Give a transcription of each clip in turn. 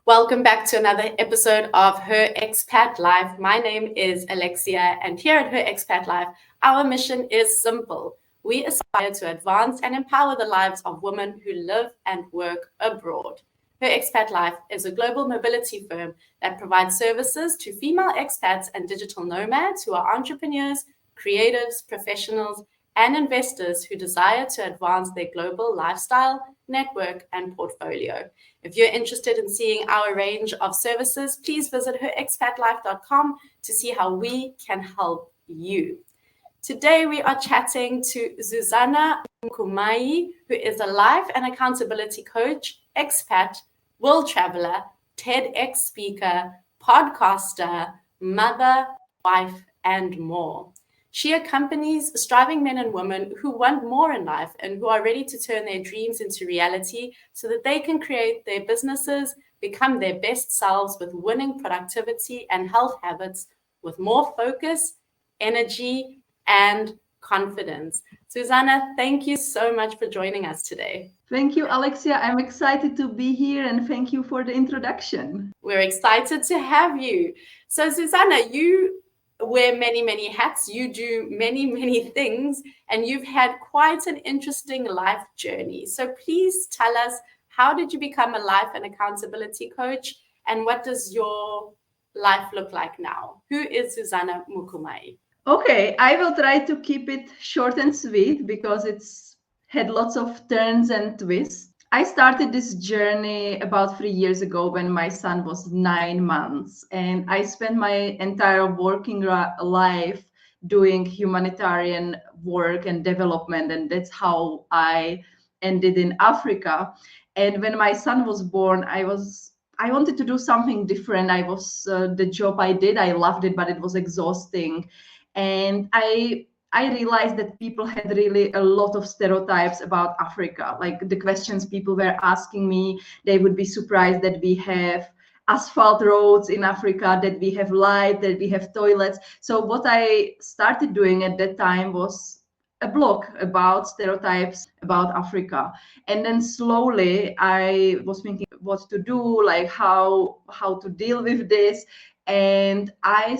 Welcome back to another episode of Her Expat Life. My name is Alexia, and here at Her Expat Life, our mission is simple. We aspire to advance and empower the lives of women who live and work abroad. Her Expat Life is a global mobility firm that provides services to female expats and digital nomads who are entrepreneurs, creatives, professionals, and investors who desire to advance their global lifestyle, network, and portfolio. If you're interested in seeing our range of services, please visit herexpatlife.com to see how we can help you. Today, we are chatting to Zuzana Mukumayi, who is a life and accountability coach, expat, world traveler, TEDx speaker, podcaster, mother, wife, and more. She accompanies striving men and women who want more in life and who are ready to turn their dreams into reality so that they can create their businesses, become their best selves with winning productivity and health habits with more focus, energy, and confidence. Zuzana, thank you so much for joining us today. Thank you, Alexia. I'm excited to be here and thank you for the introduction. We're excited to have you. So, Zuzana, you wear many hats, you do many things, and you've had quite an interesting life journey. So please tell us, how did you become a life and accountability coach, and what does your life look like now? Who is Zuzana Mukumayi? Okay, I will try to keep it short and sweet because it's had lots of turns and twists. I started this journey about 3 years ago when my son was 9 months, and I spent my entire working life doing humanitarian work and development, and that's how I ended in Africa. And when my son was born, I wanted to do something different. The job I did, I loved it, but it was exhausting. And I realized that people had really a lot of stereotypes about Africa. Like the questions people were asking me, they would be surprised that we have asphalt roads in Africa, that we have light, that we have toilets. So what I started doing at that time was a blog about stereotypes about Africa. And then slowly I was thinking what to do, like how to deal with this. And I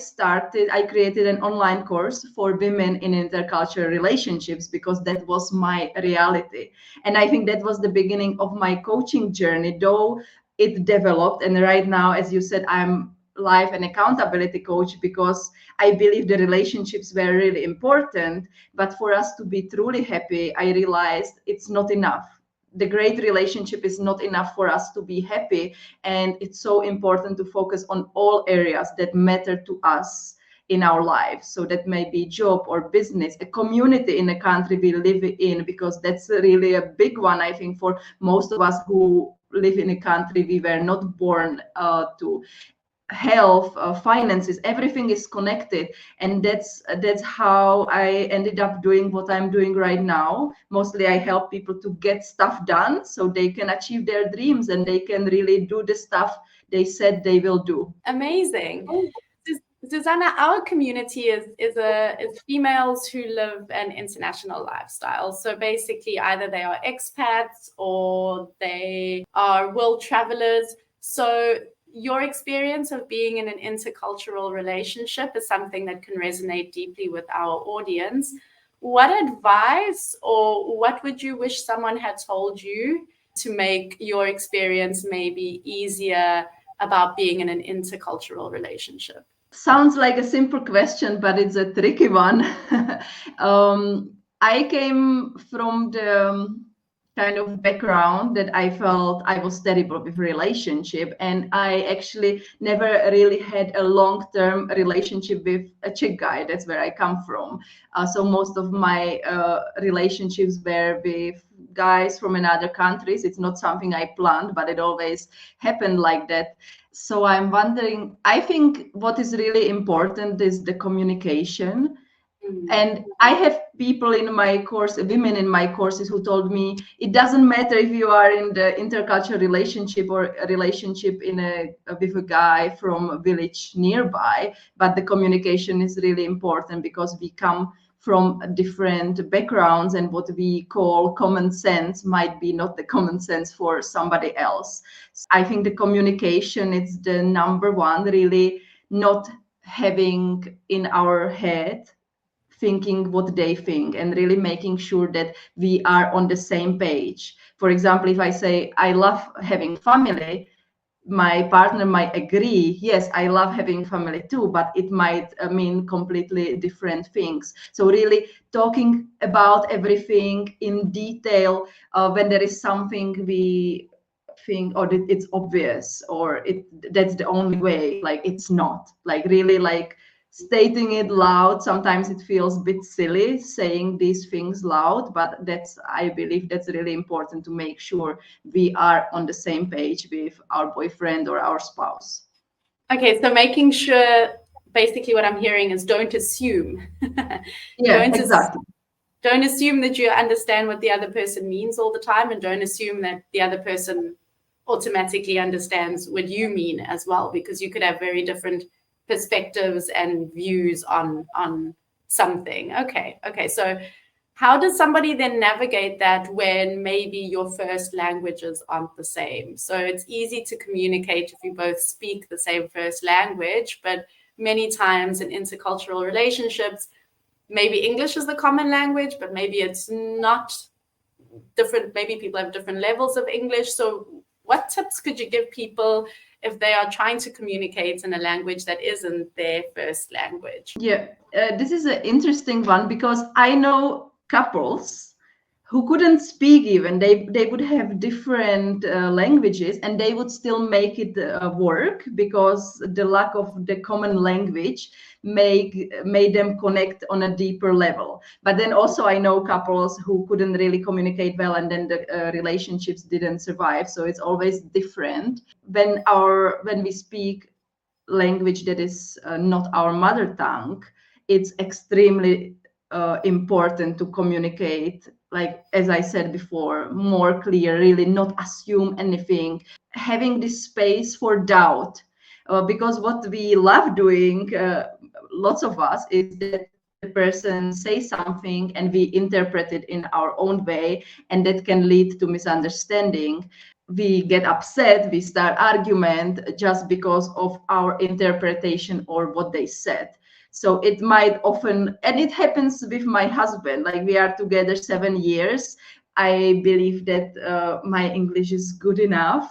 created an online course for women in intercultural relationships because that was my reality. And I think that was the beginning of my coaching journey, though it developed. And right now, as you said, I'm life and accountability coach because I believe the relationships were really important. But for us to be truly happy, I realized it's not enough. The great relationship is not enough for us to be happy. And it's so important to focus on all areas that matter to us in our lives. So that may be job or business, a community in the country we live in, because that's really a big one, I think, for most of us who live in a country we were not born to. Health, finances, everything is connected, and that's how I ended up doing what I'm doing right now. Mostly I help people to get stuff done so they can achieve their dreams and they can really do the stuff they said they will do. Amazing. Zuzana, our community is females who live an international lifestyle. So basically either they are expats or they are world travelers. So your experience of being in an intercultural relationship is something that can resonate deeply with our audience. What advice or what would you wish someone had told you to make your experience maybe easier about being in an intercultural relationship? Sounds like a simple question, but it's a tricky one. I came from the kind of background that I felt I was terrible with relationship, and I actually never really had a long-term relationship with a Czech guy. That's where I come from. So most of my relationships were with guys from another countries. It's not something I planned, but it always happened like that. So I'm wondering, I think what is really important is the communication. And I have people in my course, women in my courses, who told me it doesn't matter if you are in the intercultural relationship or a relationship with a guy from a village nearby, but the communication is really important because we come from different backgrounds, and what we call common sense might be not the common sense for somebody else. So I think the communication is the number one, really not having in our head thinking what they think, and really making sure that we are on the same page. For example, if I say I love having family, my partner might agree, yes, I love having family too, but it might mean completely different things. So really talking about everything in detail, when there is something we think, or it's obvious, or that's the only way, like it's not, like really like stating it loud. Sometimes it feels a bit silly saying these things loud, but I believe that's really important to make sure we are on the same page with our boyfriend or our spouse. Okay, so making sure, basically what I'm hearing is don't assume. Yeah, exactly. Don't assume that you understand what the other person means all the time, and don't assume that the other person automatically understands what you mean as well, because you could have very different perspectives and views on something. Okay, so how does somebody then navigate that when maybe your first languages aren't the same? So it's easy to communicate if you both speak the same first language, but many times in intercultural relationships, maybe English is the common language, but maybe it's not. Different, maybe people have different levels of English. So what tips could you give people if they are trying to communicate in a language that isn't their first language? Yeah, this is an interesting one, because I know couples who couldn't speak, even they would have different languages, and they would still make it work, because the lack of the common language made them connect on a deeper level. But then also I know couples who couldn't really communicate well, and then the relationships didn't survive. So it's always different when we speak language that is not our mother tongue. It's extremely important to communicate, like as I said before, more clear, really not assume anything, having this space for doubt, because what we love doing, lots of us, is that the person says something and we interpret it in our own way, and that can lead to misunderstanding. We get upset, we start argument just because of our interpretation or what they said. So it might often, and it happens with my husband, like we are together 7 years. I believe that my English is good enough.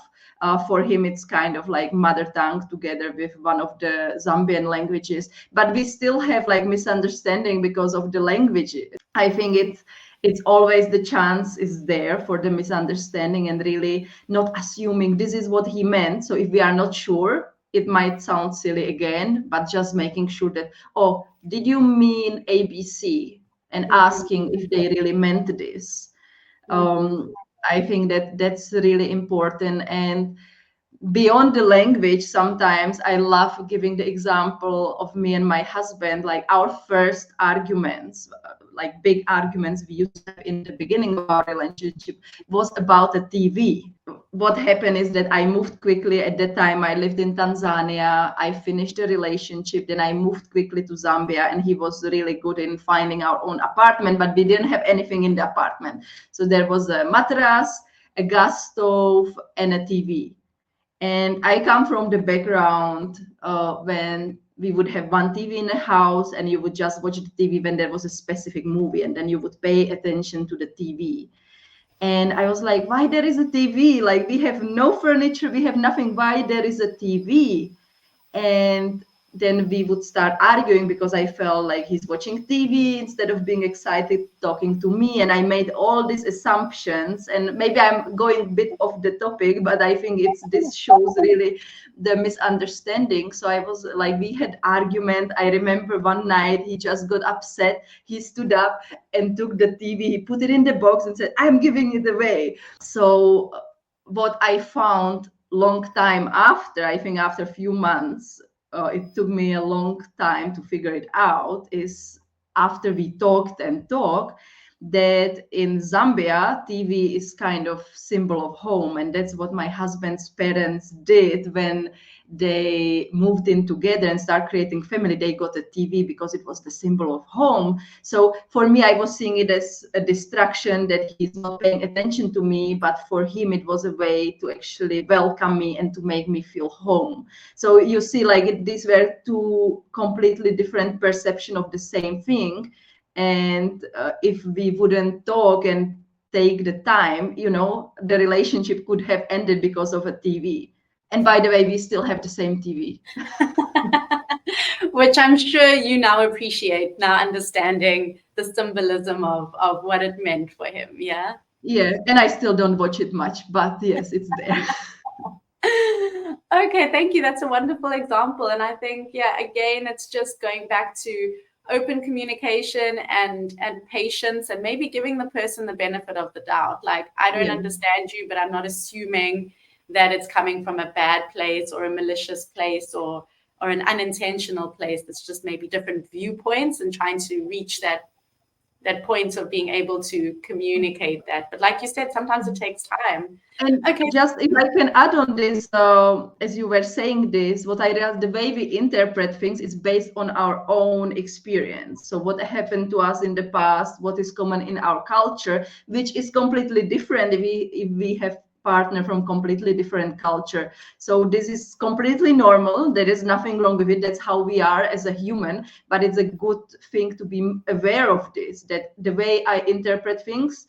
For him, it's kind of like mother tongue together with one of the Zambian languages, but we still have like misunderstanding because of the languages. I think it's always the chance is there for the misunderstanding, and really not assuming this is what he meant. So if we are not sure, it might sound silly again, but just making sure that, oh, did you mean ABC? And asking if they really meant this. I think that's really important. And beyond the language, sometimes I love giving the example of me and my husband, like our first arguments, like big arguments we used to have in the beginning of our relationship, was about a TV. What happened is that I moved quickly. At that time I lived in Tanzania, I finished the relationship, then I moved quickly to Zambia, and he was really good in finding our own apartment, but we didn't have anything in the apartment. So there was a mattress, a gas stove, and a TV. And I come from the background when we would have one TV in the house, and you would just watch the TV when there was a specific movie, and then you would pay attention to the TV. And I was like, why there is a TV? Like, we have no furniture, we have nothing. Why there is a TV? And then we would start arguing, because I felt like he's watching TV instead of being excited talking to me. And I made all these assumptions, and maybe I'm going a bit off the topic, but I think this shows really the misunderstanding. So I was like, we had argument. I remember one night he just got upset. He stood up and took the TV, he put it in the box and said, I'm giving it away. So what I found long time after, I think after a few months, it took me a long time to figure it out, is after we talked and talked, that in Zambia, TV is kind of symbol of home. And that's what my husband's parents did when they moved in together and start creating family. They got a TV because it was the symbol of home. So for me, I was seeing it as a distraction, that he's not paying attention to me, but for him, it was a way to actually welcome me and to make me feel home. So you see, like these were two completely different perception of the same thing. And if we wouldn't talk and take the time, the relationship could have ended because of a TV. And by the way, we still have the same TV. Which I'm sure you now appreciate, now understanding the symbolism of what it meant for him. Yeah. Yeah. And I still don't watch it much, but yes, it's there. Okay, thank you. That's a wonderful example. And I think, yeah, again, it's just going back to open communication and patience, and maybe giving the person the benefit of the doubt. Like, I don't understand you, but I'm not assuming that it's coming from a bad place or a malicious place or an unintentional place. It's just maybe different viewpoints, and trying to reach that point of being able to communicate that. But like you said, sometimes it takes time. And just if I can add on this, as you were saying this, what I realized, the way we interpret things is based on our own experience. So what happened to us in the past, what is common in our culture, which is completely different if we have partner from completely different culture. So this is completely normal. There is nothing wrong with it. That's how we are as a human. But it's a good thing to be aware of this, that the way I interpret things,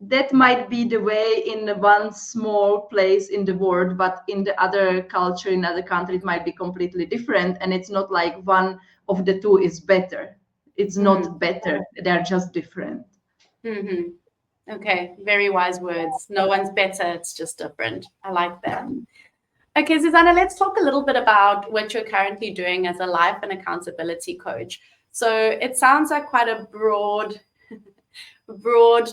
that might be the way in one small place in the world, but in the other culture, in other country, it might be completely different. And it's not like one of the two is better. It's not better. They're just different. Mm-hmm. Okay, very wise words. No one's better, it's just different. I like that. Okay, Zuzana, let's talk a little bit about what you're currently doing as a life and accountability coach. So it sounds like quite a broad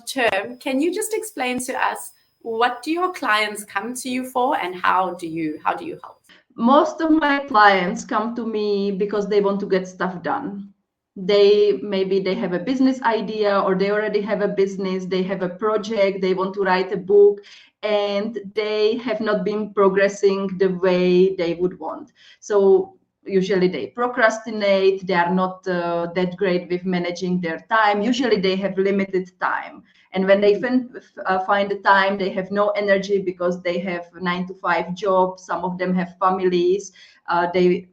term. Can you just explain to us, what do your clients come to you for, and how do you help? Most of my clients come to me because they want to get stuff done. Maybe they have a business idea, or they already have a business, they have a project, they want to write a book, and they have not been progressing the way they would want. So usually they procrastinate, they are not that great with managing their time. Usually they have limited time. And when they find the time, they have no energy because they have a 9-to-5 job. Some of them have families. They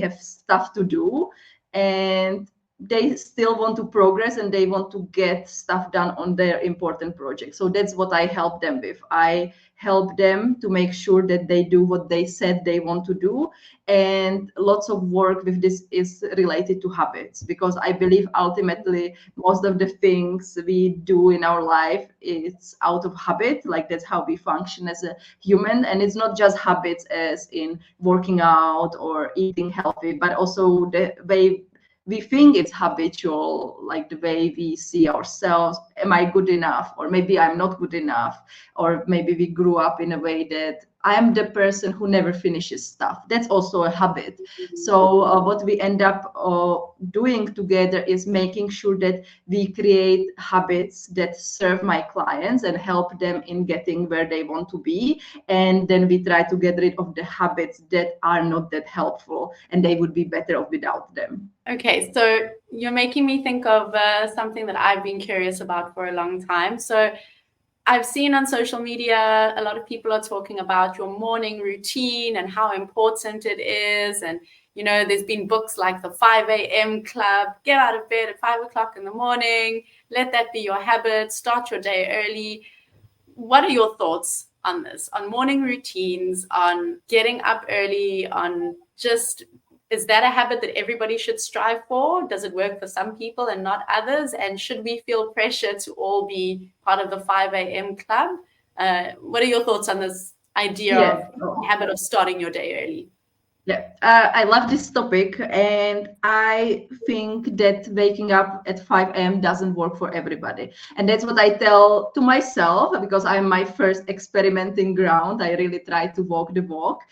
have stuff to do, and they still want to progress, and they want to get stuff done on their important projects. So that's what I help them with. I help them to make sure that they do what they said they want to do. And lots of work with this is related to habits, because I believe ultimately most of the things we do in our life, it's out of habit. Like, that's how we function as a human. And it's not just habits as in working out or eating healthy, but also the way we think it's habitual, like the way we see ourselves. Am I good enough? Or maybe I'm not good enough. Or maybe we grew up in a way that I am the person who never finishes stuff. That's also a habit. So what we end up doing together is making sure that we create habits that serve my clients and help them in getting where they want to be. And then we try to get rid of the habits that are not that helpful, and they would be better off without them. Okay, so you're making me think of something that I've been curious about for a long time. So I've seen on social media, a lot of people are talking about your morning routine and how important it is. And, there's been books like the 5 a.m. Club, get out of bed at 5 o'clock in the morning, let that be your habit, start your day early. What are your thoughts on this, on morning routines, on getting up early, on just... is that a habit that everybody should strive for? Does it work for some people and not others? And should we feel pressure to all be part of the 5 a.m. club? What are your thoughts on this idea of habit of starting your day early? Yeah, I love this topic, and I think that waking up at 5 a.m. doesn't work for everybody. And that's what I tell to myself, because I'm my first experimenting ground. I really try to walk the walk.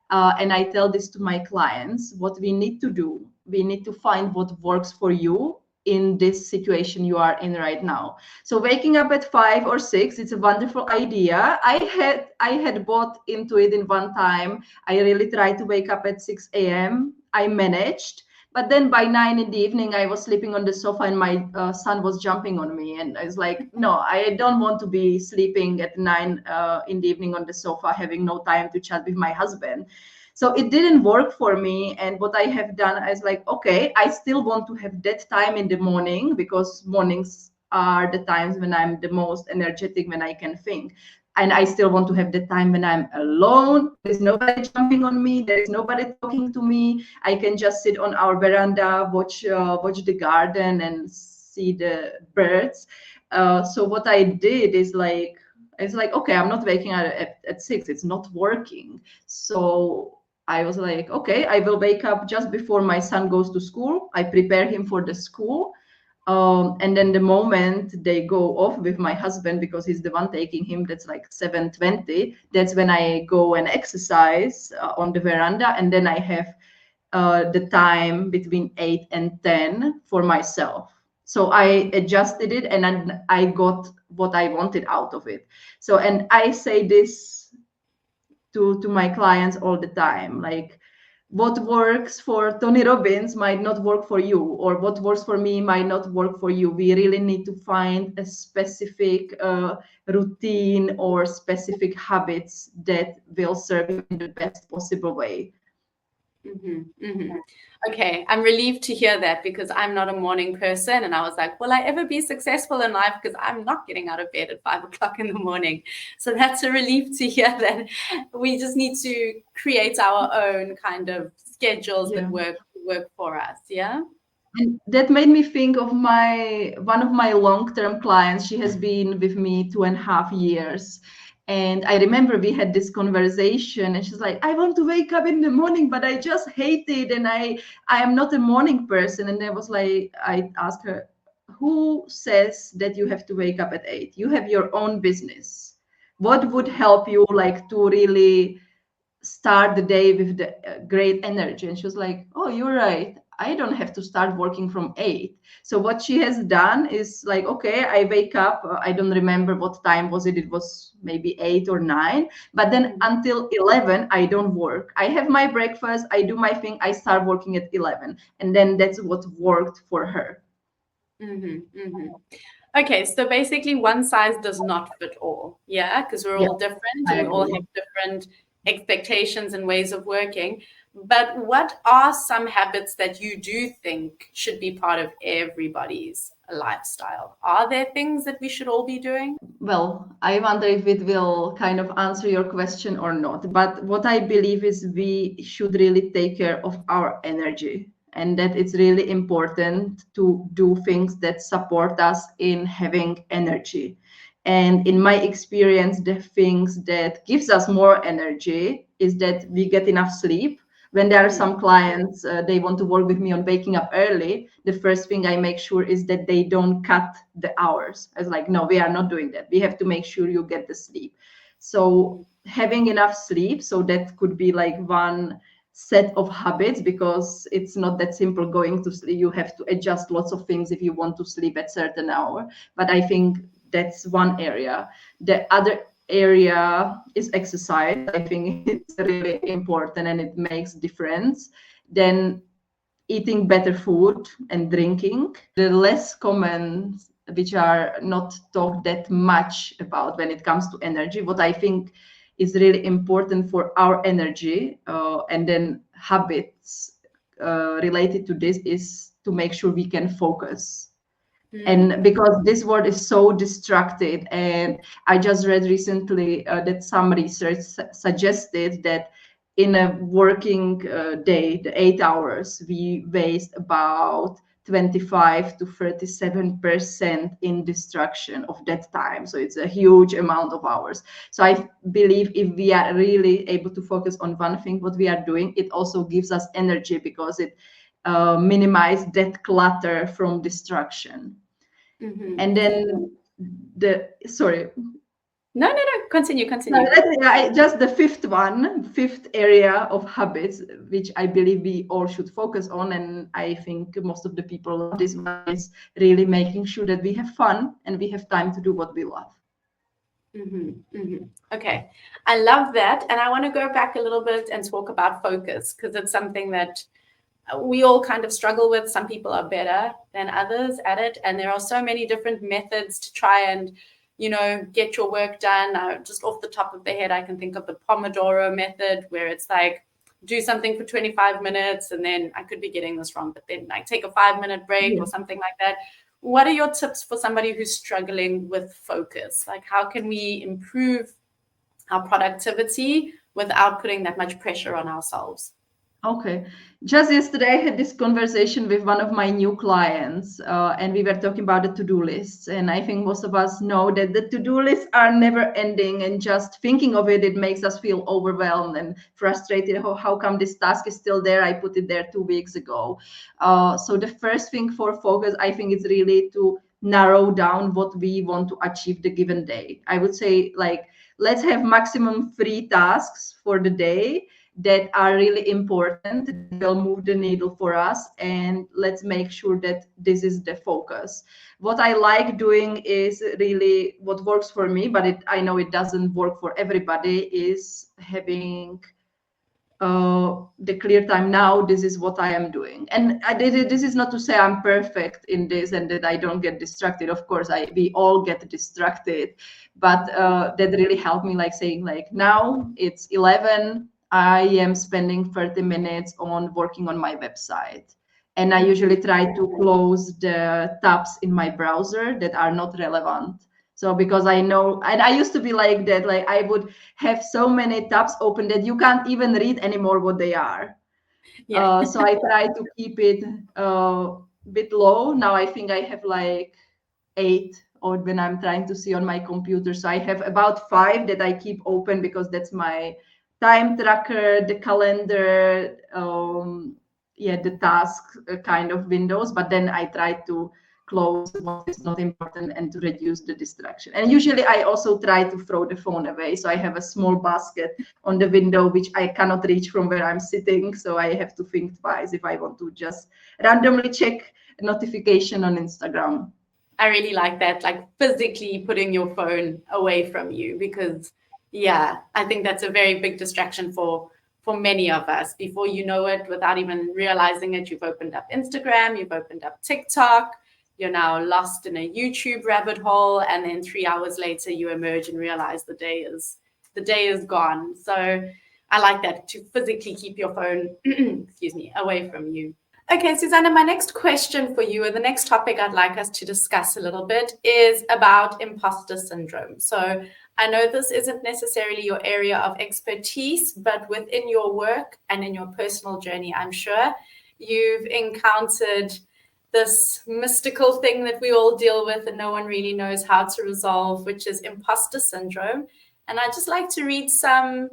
And I tell this to my clients: what we need to do, we need to find what works for you in this situation you are in right now. So waking up at 5 or 6, it's a wonderful idea. I had bought into it in one time. I really tried to wake up at 6 a.m. I managed, but then by 9 in the evening, I was sleeping on the sofa and my son was jumping on me. And I was like, no, I don't want to be sleeping at 9 in the evening on the sofa, having no time to chat with my husband. So it didn't work for me. And what I have done is like, okay, I still want to have that time in the morning, because mornings are the times when I'm the most energetic, when I can think. And I still want to have the time when I'm alone. There is nobody jumping on me. There is nobody talking to me. I can just sit on our veranda, watch the garden and see the birds. So what I did is like, it's like, okay, I'm not waking up at 6. It's not working. So I was like, okay, I will wake up just before my son goes to school. I prepare him for the school. And then the moment they go off with my husband, because he's the one taking him, that's like 7:20. That's when I go and exercise on the veranda. And then I have the time between 8 and 10 for myself. So I adjusted it and then I got what I wanted out of it. So, and I say this to my clients all the time, like, what works for Tony Robbins might not work for you, or what works for me might not work for you. We really need to find a specific routine or specific habits that will serve you in the best possible way. Okay, I'm relieved to hear that, because I'm not a morning person, and I was like, will I ever be successful in life? Because I'm not getting out of bed at 5 o'clock in the morning. So that's a relief to hear that we just need to create our own kind of schedules that work for us. Yeah. And that made me think of one of my long-term clients. She has been with me 2.5 years. And I remember we had this conversation and she's like, I want to wake up in the morning, but I just hate it. And I am not a morning person. And I was like, I asked her, who says that you have to wake up at 8? You have your own business. What would help you like to really start the day with the great energy? And she was like, oh, you're right, I don't have to start working from 8. So what she has done is like, okay, I wake up, I don't remember what time was it was maybe 8 or 9, but then until 11 I don't work. I have my breakfast, I do my thing, I start working at 11, and then that's what worked for her. Okay, so basically one size does not fit all. Yeah, because we're all different and we all have different expectations and ways of working. But what are some habits that you do think should be part of everybody's lifestyle? Are there things that we should all be doing? Well, I wonder if it will kind of answer your question or not. But what I believe is we should really take care of our energy, and that it's really important to do things that support us in having energy. And in my experience, the things that gives us more energy is that we get enough sleep. When there are some clients, they want to work with me on waking up early, the first thing I make sure is that they don't cut the hours. I was like, no, we are not doing that. We have to make sure you get the sleep. So having enough sleep, so that could be like one set of habits, because it's not that simple going to sleep. You have to adjust lots of things if you want to sleep at certain hour. But I think that's one area. The other area is exercise. I think it's really important and it makes difference. Then eating better food and drinking. The less common, which are not talked that much about when it comes to energy, what I think is really important for our energy, and then habits related to this, is to make sure we can focus. And because this world is so distracted, and I just read recently that some research suggested that in a working day, the 8 hours, we waste about 25 to 37% in distraction of that time. So it's a huge amount of hours. So I believe if we are really able to focus on one thing, what we are doing, it also gives us energy, because it minimizes that clutter from distraction. And then sorry. No, continue. Just the fifth area of habits, which I believe we all should focus on, and I think most of the people love this one, is really making sure that we have fun and we have time to do what we love. Okay, I love that. And I want to go back a little bit and talk about focus, because it's something that we all kind of struggle with. Some people are better than others at it. And there are so many different methods to try and, get your work done. Just off the top of the head, I can think of the Pomodoro method, where it's like, do something for 25 minutes, and then I could be getting this wrong, but then like take a 5-minute break or something like that. What are your tips for somebody who's struggling with focus? Like, how can we improve our productivity without putting that much pressure on ourselves? Okay. Just yesterday, I had this conversation with one of my new clients, and we were talking about the to-do lists. And I think most of us know that the to-do lists are never ending, and just thinking of it makes us feel overwhelmed and frustrated. How come this task is still there? I put it there 2 weeks ago. So the first thing for focus, I think, is really to narrow down what we want to achieve the given day. I would say, like, let's have maximum 3 tasks for the day that are really important, will move the needle for us, and let's make sure that this is the focus. What I like doing is really what works for me, but I know it doesn't work for everybody, is having the clear time. Now this is what I am doing, and this is not to say I'm perfect in this and that I don't get distracted. Of course, we all get distracted, but that really helped me, like saying, like, now it's 11, I am spending 30 minutes on working on my website. And I usually try to close the tabs in my browser that are not relevant. So because I know, and I used to be like that, like I would have so many tabs open that you can't even read anymore what they are. So I try to keep it a bit low. Now I think I have like 8, or when I'm trying to see on my computer. So I have about 5 that I keep open because that's my time tracker, the calendar, the task kind of windows. But then I try to close what is not important and to reduce the distraction. And usually I also try to throw the phone away. So I have a small basket on the window, which I cannot reach from where I'm sitting. So I have to think twice if I want to just randomly check a notification on Instagram. I really like that, like physically putting your phone away from you, because I think that's a very big distraction for many of us. Before you know it, without even realizing it, you've opened up Instagram, you've opened up TikTok, you're now lost in a YouTube rabbit hole, and then 3 hours later you emerge and realize the day is gone. So I like that, to physically keep your phone away from you. Okay, Zuzana, my next question for you, or the next topic I'd like us to discuss a little bit, is about imposter syndrome. So I know this isn't necessarily your area of expertise, but within your work and in your personal journey, I'm sure you've encountered this mystical thing that we all deal with and no one really knows how to resolve, which is imposter syndrome. And I'd just like to read some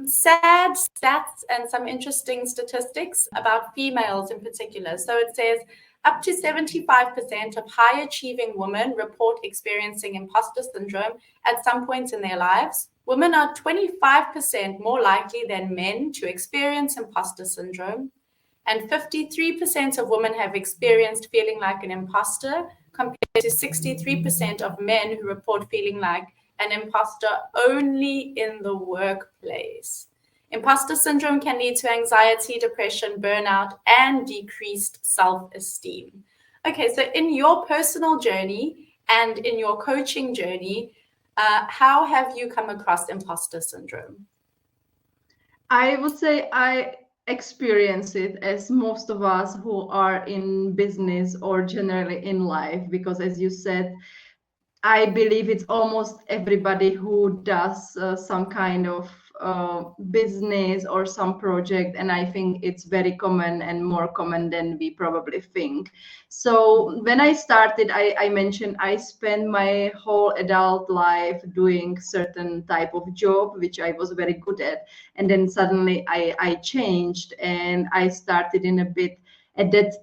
sad stats and some interesting statistics about females in particular. So it says up to 75% of high achieving women report experiencing imposter syndrome at some point in their lives. Women are 25% more likely than men to experience imposter syndrome. And 53% of women have experienced feeling like an imposter, compared to 63% of men who report feeling like an imposter only in the workplace. Imposter syndrome can lead to anxiety, depression, burnout, and decreased self-esteem. Okay, so in your personal journey and in your coaching journey, how have you come across imposter syndrome? I would say I experience it, as most of us who are in business or generally in life, because as you said, I believe it's almost everybody who does some kind of business or some project, and I think it's very common and more common than we probably think. So when I started, I mentioned I spent my whole adult life doing certain type of job, which I was very good at, and then suddenly I changed and I started in a bit at that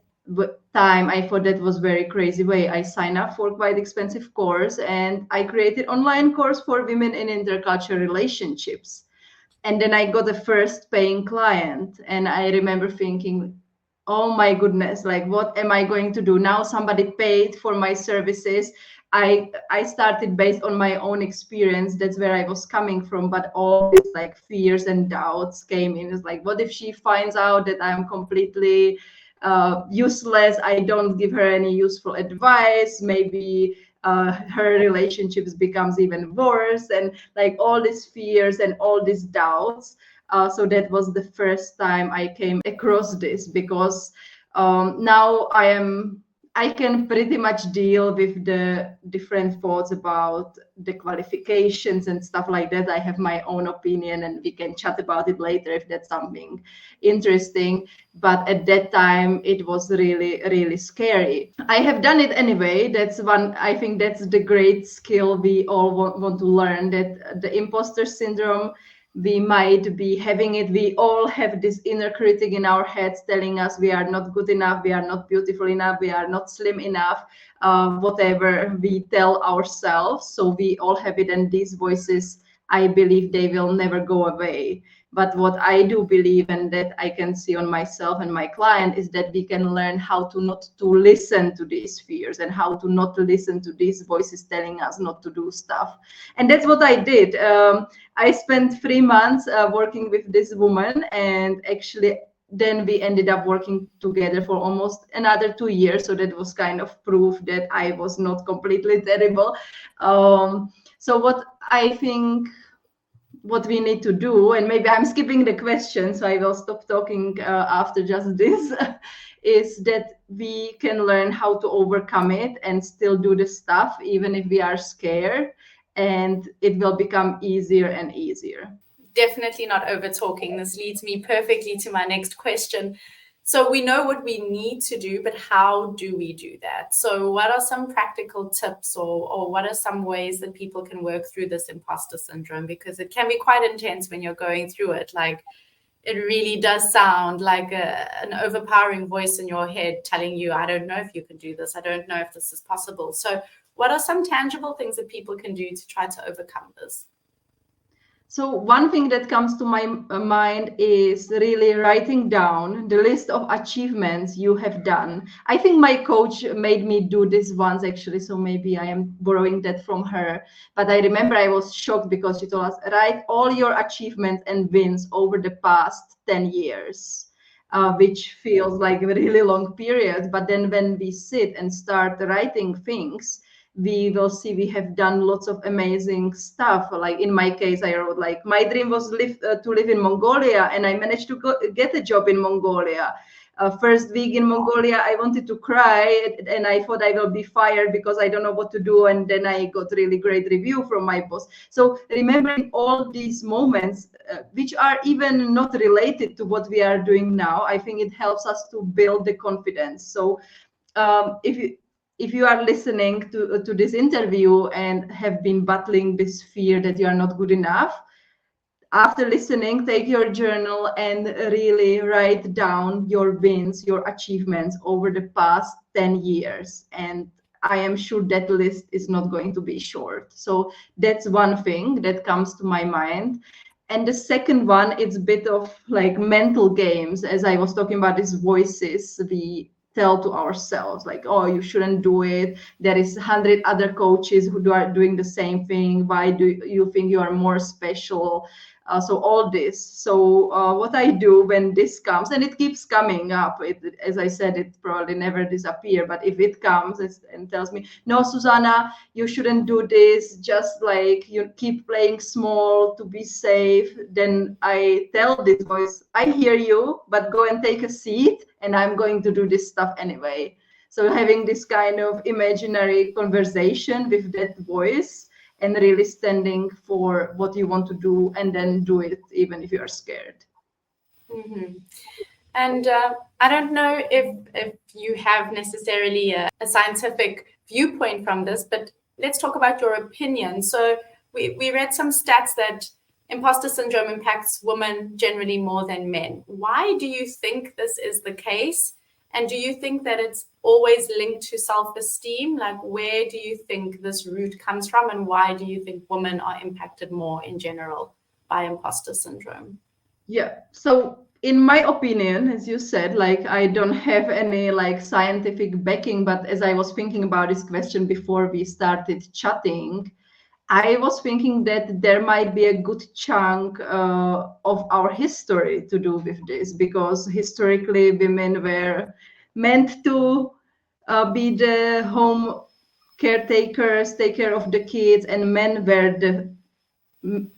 time, I thought that was very crazy way. I signed up for quite expensive course, and I created online course for women in intercultural relationships. And then I got the first paying client, and I remember thinking, oh my goodness, like what am I going to do now? Somebody paid for my services. I started based on my own experience. That's where I was coming from, but all these like fears and doubts came in. It's like, what if she finds out that I'm completely useless? I don't give her any useful advice. Maybe her relationships becomes even worse, and like all these fears and all these doubts. So that was the first time I came across this, because now I can pretty much deal with the different thoughts about the qualifications and stuff like that. I have my own opinion, and we can chat about it later if that's something interesting. But at that time, it was really, really scary. I have done it anyway. That's one, I think that's the great skill we all want to learn, that the imposter syndrome, we might be having it. We all have this inner critic in our heads telling us we are not good enough, we are not beautiful enough, we are not slim enough, whatever we tell ourselves. So we all have it, and these voices, I believe they will never go away. But what I do believe, and that I can see on myself and my client, is that we can learn how to not to listen to these fears, and how to not listen to these voices telling us not to do stuff. And that's what I did. I spent 3 months working with this woman, and actually then we ended up working together for almost another 2 years. So that was kind of proof that I was not completely terrible. So what I think what we need to do, and maybe I'm skipping the question, so I will stop talking after just this, is that we can learn how to overcome it and still do the stuff even if we are scared, and it will become easier and easier. Definitely not over talking. This leads me perfectly to my next question. So we know what we need to do, but how do we do that? So what are some practical tips, or what are some ways that people can work through this imposter syndrome? Because it can be quite intense when you're going through it. Like, it really does sound like an overpowering voice in your head telling you, I don't know if you can do this. I don't know if this is possible. So what are some tangible things that people can do to try to overcome this? So one thing that comes to my mind is really writing down the list of achievements you have done. I think my coach made me do this once actually, so maybe I am borrowing that from her. But I remember I was shocked because she told us, write all your achievements and wins over the past 10 years. Which feels like a really long period. But then when we sit and start writing things, we will see we have done lots of amazing stuff. Like in my case, I wrote like my dream was to live in Mongolia, and I managed to get a job in Mongolia. First week in Mongolia, I wanted to cry, and I thought I will be fired because I don't know what to do. And then I got really great review from my boss. So remembering all these moments, which are even not related to what we are doing now, I think it helps us to build the confidence. So if you are listening to this interview and have been battling this fear that you are not good enough, after listening, take your journal and really write down your wins, your achievements over the past 10 years. And I am sure that list is not going to be short. So that's one thing that comes to my mind. And the second one, it's a bit of like mental games, as I was talking about these voices we tell to ourselves, like, oh, you shouldn't do it. There is 100 other coaches who are doing the same thing. Why do you think you are more special? So all this. So what I do when this comes, and it keeps coming up, as I said, it probably never disappear. But if it comes and tells me, no, Zuzana, you shouldn't do this, just like you keep playing small to be safe, then I tell this voice, I hear you, but go and take a seat, and I'm going to do this stuff anyway. So having this kind of imaginary conversation with that voice, and really standing for what you want to do, and then do it even if you are scared. Mm-hmm. And I don't know if you have necessarily a scientific viewpoint from this, but let's talk about your opinion. So we read some stats that imposter syndrome impacts women generally more than men. Why do you think this is the case? And do you think that it's always linked to self-esteem? Like, where do you think this root comes from, and why do you think women are impacted more in general by imposter syndrome? Yeah. So in my opinion, as you said, like I don't have any like scientific backing, but as I was thinking about this question before we started chatting, I was thinking that there might be a good chunk of our history to do with this, because historically women were meant to be the home caretakers, take care of the kids, and men were the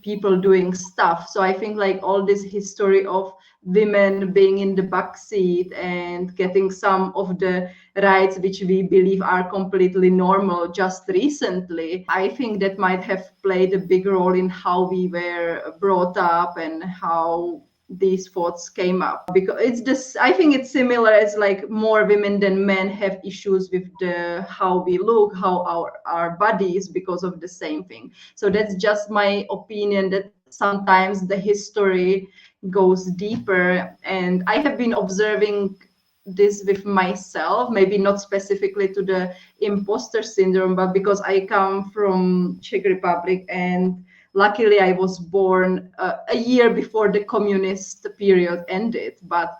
people doing stuff. So I think like all this history of women being in the back seat and getting some of the rights which we believe are completely normal just recently, I think that might have played a big role in how we were brought up and how these thoughts came up. Because it's just, I think it's similar as like more women than men have issues with the how we look, how our bodies, because of the same thing. So that's just my opinion, that sometimes the history goes deeper. And I have been observing this with myself, maybe not specifically to the imposter syndrome, but because I come from Czech Republic, and luckily I was born a year before the communist period ended. But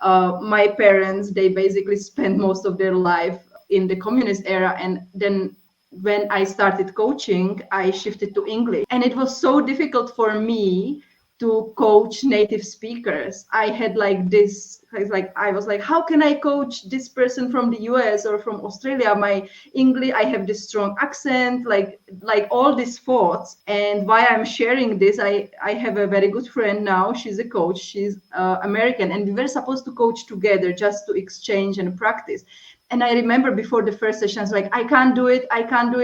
my parents, they basically spent most of their life in the communist era, and then when I started coaching, I shifted to English. And it was so difficult for me to coach native speakers. I had like this, like I was like, how can I coach this person from the US or from Australia? My English, I have this strong accent, like all these thoughts. And why I'm sharing this, I have a very good friend now. She's a coach. She's American, and we were supposed to coach together just to exchange and practice. And I remember before the first session, I was like, I can't do it.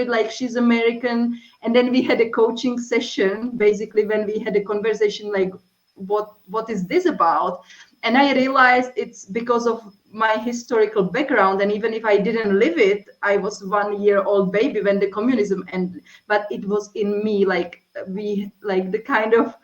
Like, she's American. And then we had a coaching session, basically, when we had a conversation, like, what is this about? And I realized it's because of my historical background. And even if I didn't live it, I was 1-year-old baby when the communism ended. But it was in me, like the kind of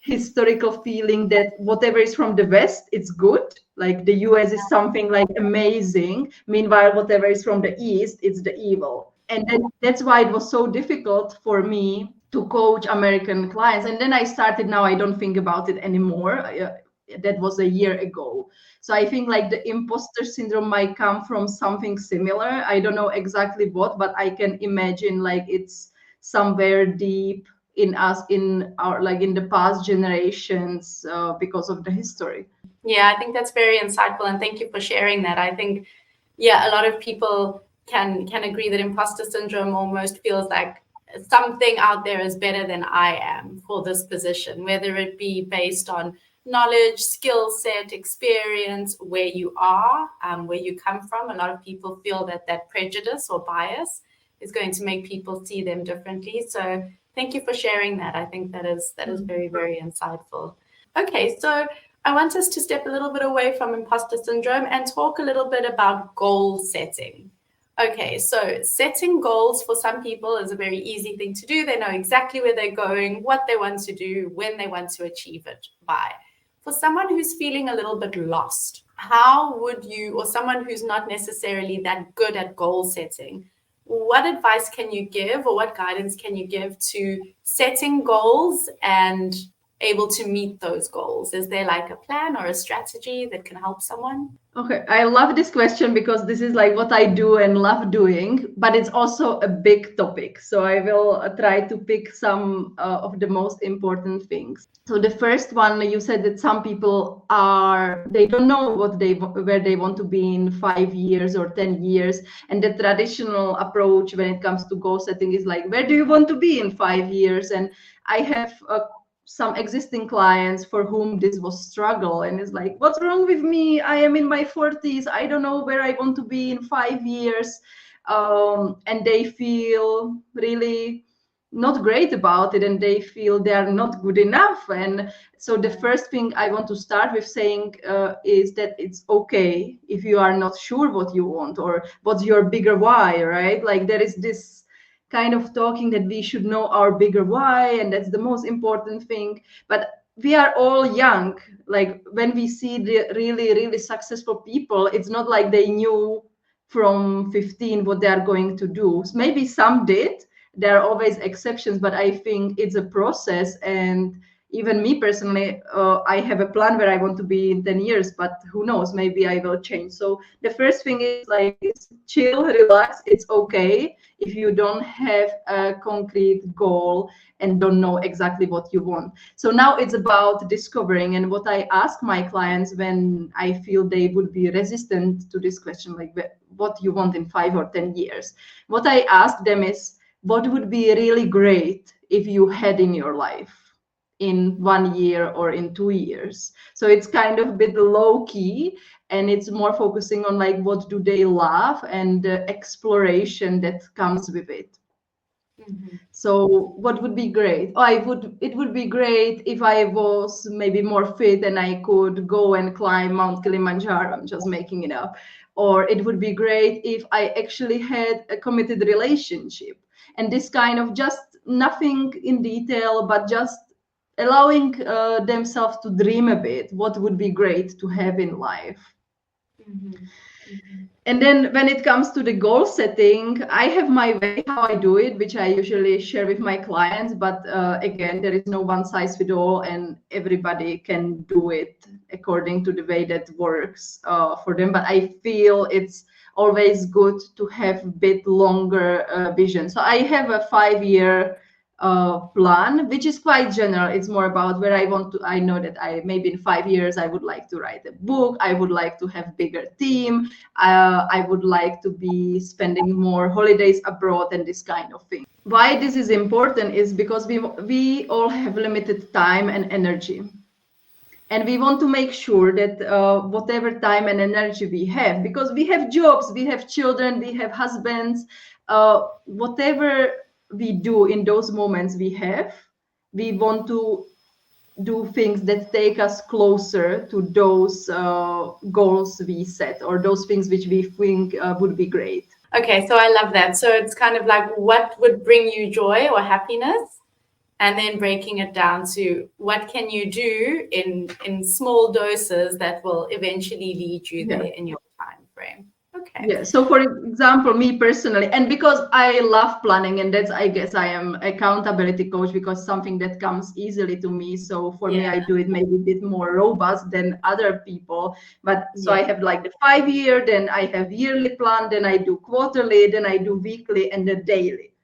historical feeling that whatever is from the West, it's good. Like the US is something like amazing. Meanwhile, whatever is from the East, it's the evil. And then that's why it was so difficult for me to coach American clients. And then I started, now I don't think about it anymore. That was a year ago. So I think like the imposter syndrome might come from something similar. I don't know exactly what, but I can imagine like it's somewhere deep in us, in our, like in the past generations, because of the history. Yeah, I think that's very insightful, and thank you for sharing that. I think, yeah, a lot of people can agree that imposter syndrome almost feels like something out there is better than I am for this position, whether it be based on knowledge, skill set, experience, where you are, where you come from. A lot of people feel that that prejudice or bias is going to make people see them differently. So thank you for sharing that. I think that is very, very insightful. Okay, so I want us to step a little bit away from imposter syndrome and talk a little bit about goal setting. Okay, so setting goals for some people is a very easy thing to do. They know exactly where they're going, what they want to do, when they want to achieve it by. For someone who's feeling a little bit lost, how would you, or someone who's not necessarily that good at goal setting, what advice can you give, or what guidance can you give to setting goals and able to meet those goals? Is there like a plan or a strategy that can help someone? Okay, I love this question because this is like what I do and love doing, but it's also a big topic. So I will try to pick some of the most important things. So the first one, you said that some people they don't know where they want to be in 5 years or 10 years. And the traditional approach when it comes to goal setting is like, where do you want to be in 5 years? And I have some existing clients for whom this was struggle, and it's like, what's wrong with me? I am in my 40s. I don't know where I want to be in 5 years. And they feel really not great about it, and they feel they are not good enough. And so the first thing I want to start with saying is that it's okay if you are not sure what you want or what's your bigger why, right? Like there is this kind of talking that we should know our bigger why, and that's the most important thing. But we are all young. Like when we see the really, really successful people, it's not like they knew from 15 what they are going to do. Maybe some did. There are always exceptions, but I think it's a process. And even me personally, I have a plan where I want to be in 10 years, but who knows, maybe I will change. So the first thing is like, it's chill, relax. It's okay if you don't have a concrete goal and don't know exactly what you want. So now it's about discovering. And what I ask my clients when I feel they would be resistant to this question, like what you want in 5 or 10 years, what I ask them is, what would be really great if you had in your life in 1 year or in 2 years? So it's kind of a bit low key, and it's more focusing on like what do they love and the exploration that comes with it. So what would be great? It would be great if I was maybe more fit and I could go and climb Mount Kilimanjaro. I'm just making it up. Or it would be great if I actually had a committed relationship. And this kind of just nothing in detail, but just allowing themselves to dream a bit. What would be great to have in life? And then when it comes to the goal setting, I have my way how I do it, which I usually share with my clients. But again, there is no one size fits all, and everybody can do it according to the way that works for them. But I feel it's always good to have a bit longer vision. So I have a 5-year plan, which is quite general. It's more about where I want to. I know that I maybe in 5 years I would like to write a book. I would like to have bigger team. I would like to be spending more holidays abroad and this kind of thing. Why this is important is because we all have limited time and energy. And we want to make sure that whatever time and energy we have, because we have jobs, we have children, we have husbands, whatever we do in those moments we want to do things that take us closer to those goals we set, or those things which we think would be great. Okay, so I love that. So it's kind of like what would bring you joy or happiness, and then breaking it down to what can you do in small doses that will eventually lead you there in your time frame. Okay. Yeah. So for example, me personally, and because I love planning, and that's, I guess I am accountability coach because something that comes easily to me. So for me, I do it maybe a bit more robust than other people. But so I have like the 5-year, then I have yearly plan, then I do quarterly, then I do weekly, and the daily.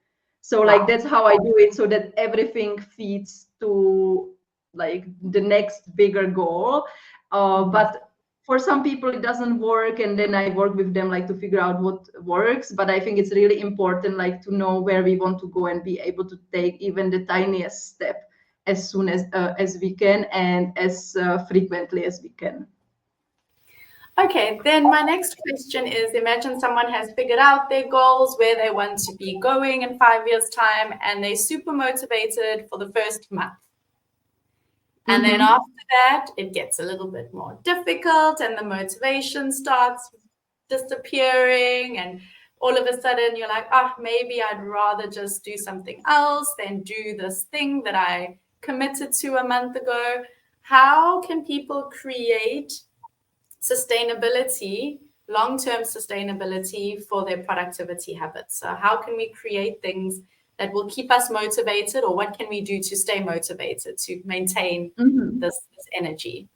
So like that's how I do it, so that everything feeds to like the next bigger goal. But for some people it doesn't work, and then I work with them like to figure out what works. But I think it's really important like to know where we want to go and be able to take even the tiniest step as soon as we can, and as frequently as we can. Okay, then my next question is, imagine someone has figured out their goals, where they want to be going in 5 years' time, and they're super motivated for the first month. And then after that, it gets a little bit more difficult, and the motivation starts disappearing, and all of a sudden you're like, oh, maybe I'd rather just do something else than do this thing that I committed to a month ago. How can people create sustainability, long-term sustainability for their productivity habits? So how can we create things that will keep us motivated, or what can we do to stay motivated, to maintain this energy?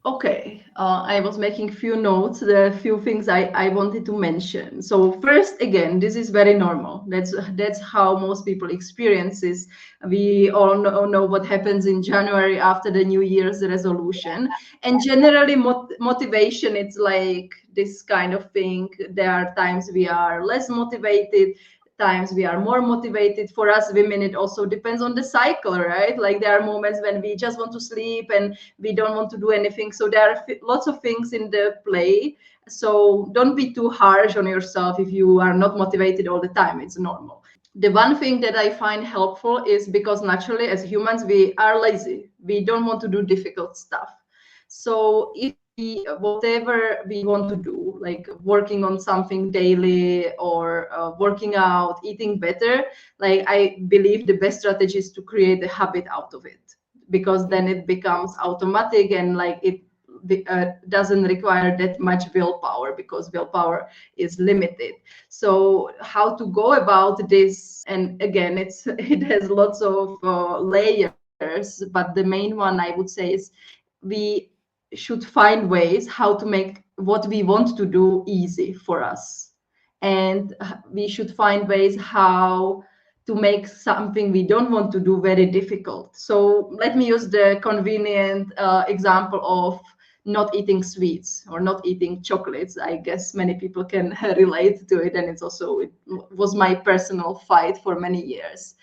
Okay, I was making few notes. There are a few things I wanted to mention. So first, again, this is very normal. That's how most people experience this. We all know what happens in January after the New Year's resolution. And generally, motivation, it's like this kind of thing. There are times we are less motivated, times we are more motivated. For us women, it also depends on the cycle, right? Like there are moments when we just want to sleep and we don't want to do anything. So there are lots of things in the play. So don't be too harsh on yourself if you are not motivated all the time. It's normal. The one thing that I find helpful is, because naturally as humans we are lazy, we don't want to do difficult stuff. So if whatever we want to do, like working on something daily, or working out, eating better, like I believe the best strategy is to create a habit out of it. because then it becomes automatic, and like it doesn't require that much willpower, because willpower is limited. So how to go about this, and again, it has lots of layers, but the main one I would say is we should find ways how to make what we want to do easy for us, and we should find ways how to make something we don't want to do very difficult. So let me use the convenient example of not eating sweets or not eating chocolates. I guess many people can relate to it, and it was my personal fight for many years.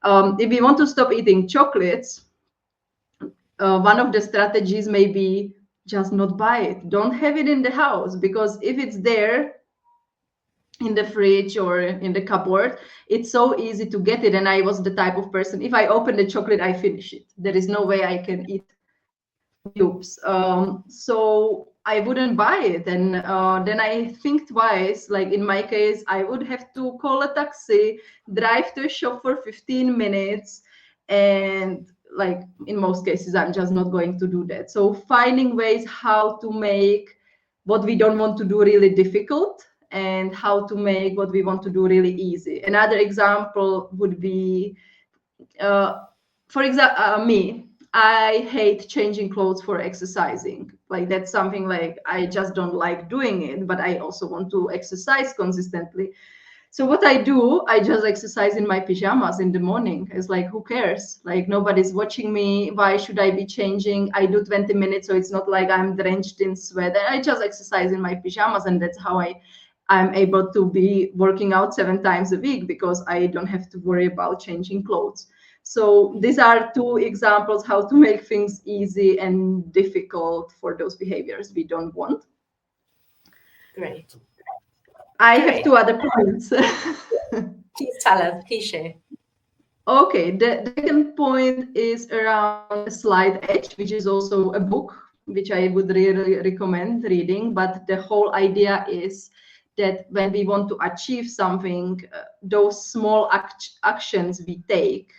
If we want to stop eating chocolates, one of the strategies may be just not buy it. Don't have it in the house, because if it's there in the fridge or in the cupboard, it's so easy to get it. And I was the type of person, if I open the chocolate, I finish it. There is no way I can eat cubes. So I wouldn't buy it. And then I think twice. Like in my case, I would have to call a taxi, drive to a shop for 15 minutes. And like in most cases, I'm just not going to do that. So finding ways how to make what we don't want to do really difficult, and how to make what we want to do really easy. Another example would be, for example, me. I hate changing clothes for exercising. Like that's something like I just don't like doing it, but I also want to exercise consistently. So what I do, I just exercise in my pajamas in the morning. It's like, who cares? Like nobody's watching me. Why should I be changing? I do 20 minutes, so it's not like I'm drenched in sweat. I just exercise in my pajamas, and that's how I'm able to be working out 7 times a week, because I don't have to worry about changing clothes. So these are 2 examples how to make things easy and difficult for those behaviors we don't want. Great. I have 2 other points. Please tell us, please share. Okay, the second point is around Slide Edge, which is also a book which I would really recommend reading. But the whole idea is that when we want to achieve something, those small actions we take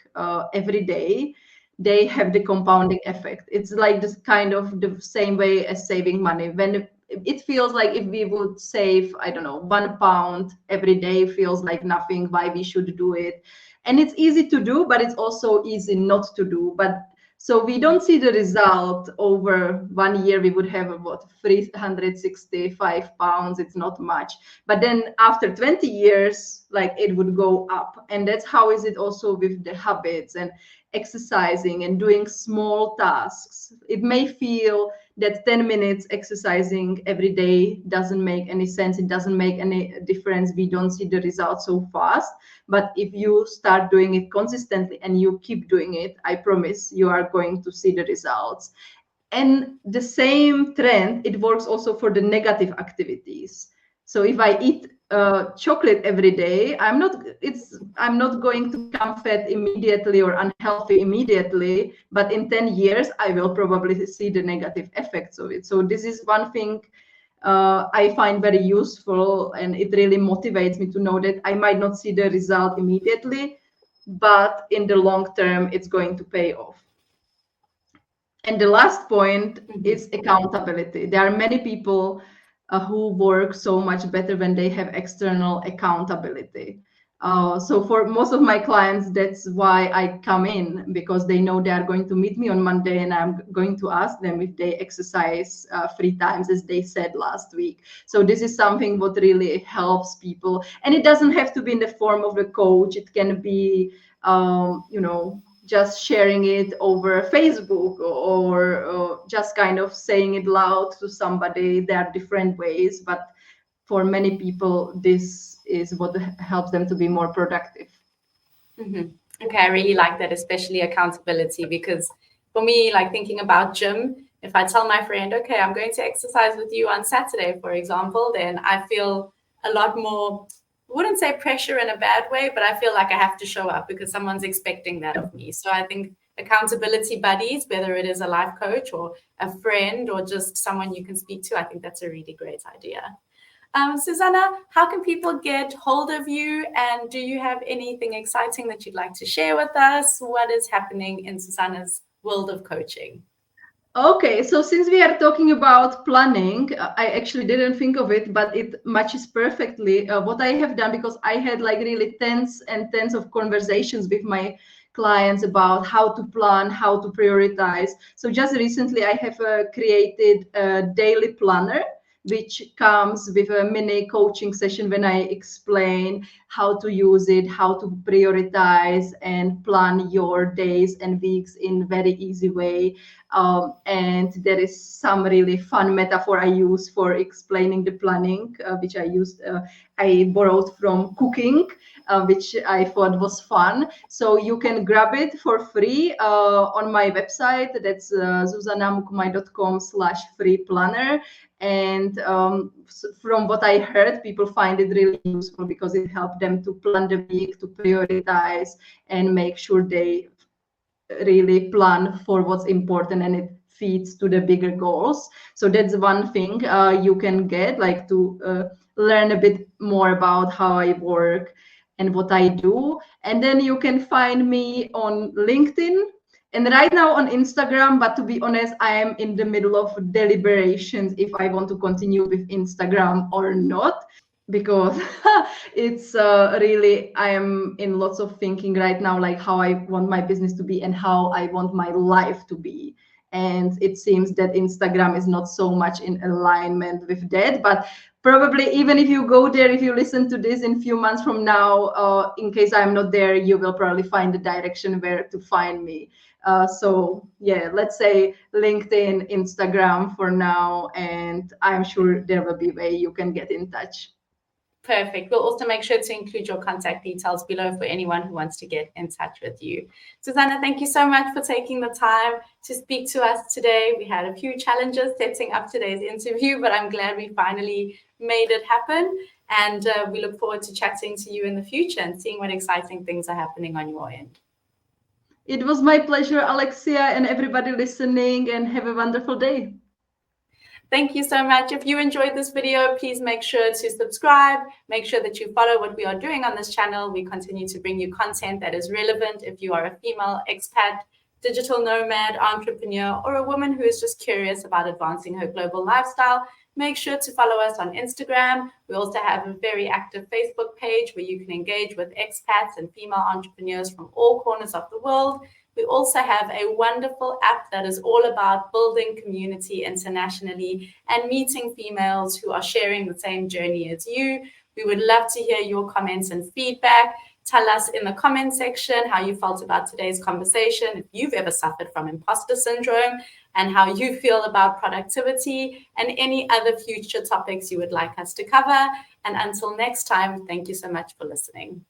every day, they have the compounding effect. It's like this kind of the same way as saving money. When it feels like if we would save, I don't know, £1 every day, feels like nothing, why we should do it. And it's easy to do, but it's also easy not to do. But so we don't see the result over 1 year. We would have about £365. It's not much. But then after 20 years, like it would go up. And that's how is it also with the habits and exercising and doing small tasks. It may feel that 10 minutes exercising every day doesn't make any sense. It doesn't make any difference. We don't see the results so fast. But if you start doing it consistently and you keep doing it, I promise you are going to see the results. And the same trend, it works also for the negative activities. So if I eat chocolate every day, I'm not going to become fat immediately or unhealthy immediately, but in 10 years, I will probably see the negative effects of it. So this is one thing I find very useful, and it really motivates me to know that I might not see the result immediately, but in the long term, it's going to pay off. And the last point is accountability. There are many people who work so much better when they have external accountability. So for most of my clients, that's why I come in, because they know they are going to meet me on Monday, and I'm going to ask them if they exercise 3 times, as they said last week. So this is something what really helps people. And it doesn't have to be in the form of a coach. It can be, just sharing it over Facebook, or just kind of saying it loud to somebody. There are different ways, but for many people, this is what helps them to be more productive. Okay, I really like that, especially accountability, because for me, like thinking about gym, if I tell my friend, okay, I'm going to exercise with you on Saturday, for example, then I feel a lot more, I wouldn't say pressure in a bad way, but I feel like I have to show up because someone's expecting that of me. So I think accountability buddies, whether it is a life coach or a friend or just someone you can speak to, I think that's a really great idea. Zuzana, how can people get hold of you? And do you have anything exciting that you'd like to share with us? What is happening in Zuzana's world of coaching? Okay, so since we are talking about planning, I actually didn't think of it, but it matches perfectly what I have done, because I had like really tens and tens of conversations with my clients about how to plan, how to prioritize. So just recently, I have created a daily planner, which comes with a mini coaching session when I explain how to use it, how to prioritize and plan your days and weeks in very easy way. And there is some really fun metaphor I use for explaining the planning, which I borrowed from cooking, which I thought was fun. So you can grab it for free on my website. That's zuzanamukumayi.com/free planner. And from what I heard, people find it really useful because it helped them to plan the week, to prioritize, and make sure they really plan for what's important and it feeds to the bigger goals. So that's one thing you can get, like to learn a bit more about how I work and what I do. And then you can find me on LinkedIn and right now on Instagram. But to be honest, I am in the middle of deliberations if I want to continue with Instagram or not, because it's really, I am in lots of thinking right now, like how I want my business to be and how I want my life to be. And it seems that Instagram is not so much in alignment with that. But probably even if you go there, if you listen to this in a few months from now, in case I'm not there, you will probably find the direction where to find me. So yeah, let's say LinkedIn, Instagram for now, and I'm sure there will be a way you can get in touch. Perfect. We'll also make sure to include your contact details below for anyone who wants to get in touch with you. Zuzana, thank you so much for taking the time to speak to us today. We had a few challenges setting up today's interview, but I'm glad we finally made it happen. And we look forward to chatting to you in the future and seeing what exciting things are happening on your end. It was my pleasure, Alexia, and everybody listening, and have a wonderful day. Thank you so much. If you enjoyed this video, please make sure to subscribe. Make sure that you follow what we are doing on this channel. We continue to bring you content that is relevant if you are a female expat, digital nomad, entrepreneur, or a woman who is just curious about advancing her global lifestyle. Make sure to follow us on Instagram. We also have a very active Facebook page where you can engage with expats and female entrepreneurs from all corners of the world. We also have a wonderful app that is all about building community internationally and meeting females who are sharing the same journey as you. We would love to hear your comments and feedback. Tell us in the comment section how you felt about today's conversation, if you've ever suffered from imposter syndrome, and how you feel about productivity, and any other future topics you would like us to cover. And until next time, thank you so much for listening.